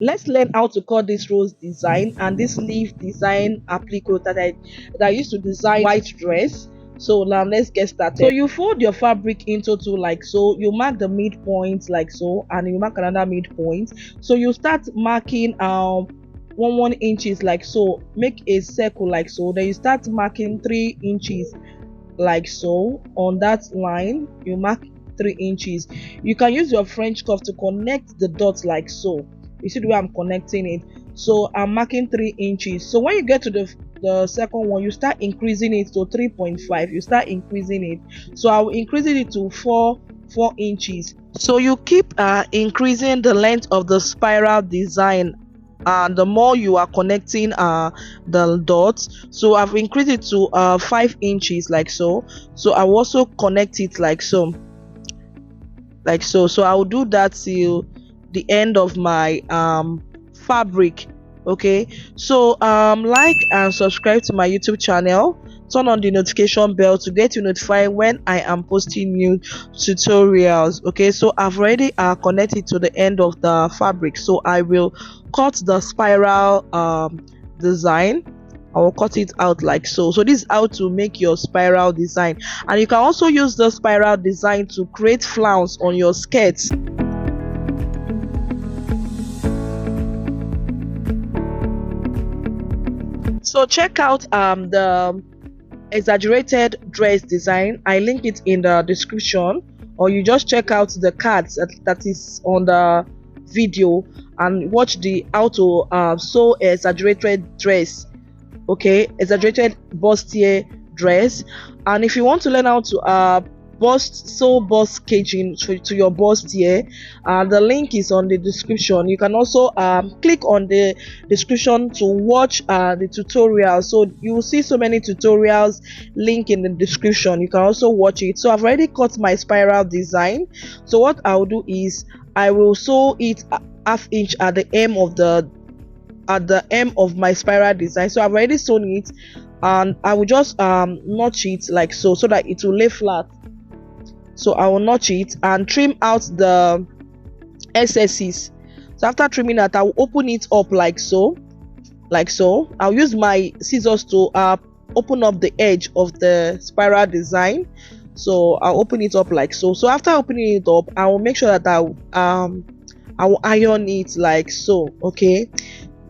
Let's learn how to cut this rose design and this leaf design applique that I used to design white dress. So now let's get started. So you fold your fabric into two like so. You mark the midpoint like so, and you mark another midpoint. So you start marking 1 inches like so. Make a circle like so. Then you start marking 3 inches like so. On that line you mark 3 inches. You can use your French cuff to connect the dots like so. You see the way I'm connecting it. So I'm marking 3 inches. So when you get to the second one, you start increasing it to 3.5. You start increasing it. So I'll increase it to 4 inches. So you keep increasing the length of the spiral design, and the more you are connecting the dots. So I've increased it to 5 inches like so. So I will also connect it like so, so I will do that till the end of my fabric. Okay, so like and subscribe to my YouTube channel, turn on the notification bell to get you notified when I am posting new tutorials. Okay, so I've already connected to the end of the fabric, so I will cut the spiral design. I will cut it out like so. So this is how to make your spiral design, and you can also use the spiral design to create flowers on your skirts. So check out the exaggerated dress design. I link it in the description, or you just check out the cards that is on the video and watch the how to sew exaggerated dress. Okay, exaggerated bustier dress. And if you want to learn how to sew bust caging to your bustier, the link is on the description. You can also click on the description to watch the tutorial. So you will see so many tutorials link in the description. You can also watch it. So I've already cut my spiral design. So what I will do is I will sew it 1/2 inch at the hem of my spiral design. So I've already sewn it, and I will just notch it like so that it will lay flat. So I will notch it and trim out the excesses. So after trimming that, I will open it up like so. I'll use my scissors to open up the edge of the spiral design. So I'll open it up like so. So after opening it up, I will make sure that I will iron it like so. Okay,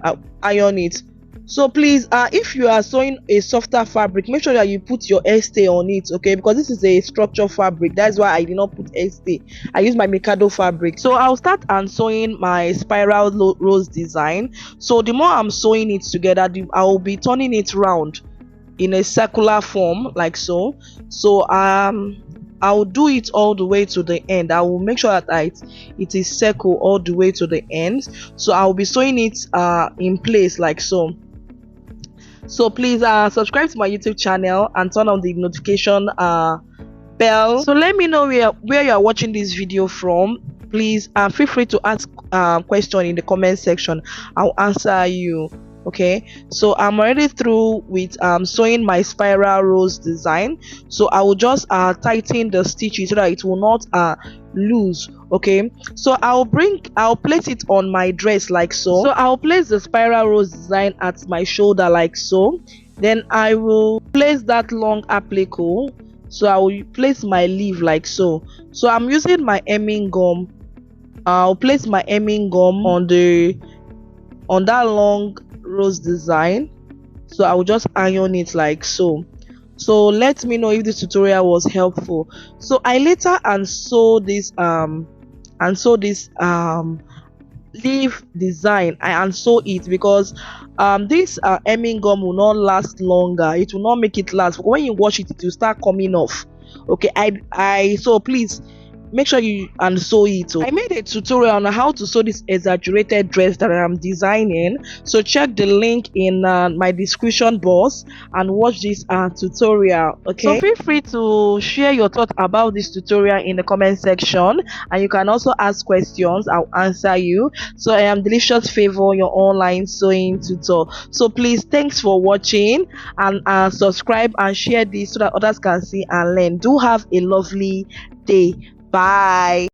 I'll iron it. So please, if you are sewing a softer fabric, make sure that you put your hairstay on it. Okay, because this is a structured fabric. That's why I did not put hairstay. I use my Mikado fabric. So I'll start sewing my spiral rose design. So the more I'm sewing it together, I will be turning it round in a circular form like so. So I'll do it all the way to the end. I will make sure that it is circle all the way to the end. So I'll be sewing it in place like so. So please subscribe to my YouTube channel and turn on the notification bell. So let me know where you are watching this video from. Please feel free to ask question in the comment section. I'll answer you. Okay, so I'm already through with sewing my spiral rose design. So I will just tighten the stitches so that it will not loose. Okay, so I'll place it on my dress like so. So I'll place the spiral rose design at my shoulder like so. Then I will place that long applique. So I will place my leaf like so. So I'm using my hemming gum. I'll place my hemming gum on that long rose design. So I will just iron it like so. So let me know if this tutorial was helpful. So I later sew this leaf design. I unsew it because this hemming gum will not last longer. It will not make it last. When you wash it, it will start coming off. Okay, so please make sure you sew it. I made a tutorial on how to sew this exaggerated dress that I'm designing, so check the link in my description box and watch this tutorial. Okay, so feel free to share your thoughts about this tutorial in the comment section, and you can also ask questions. I'll answer you. So I am Delicious Favor, your online sewing tutor. So please, thanks for watching, and subscribe and share this so that others can see and learn. Do have a lovely day. Bye.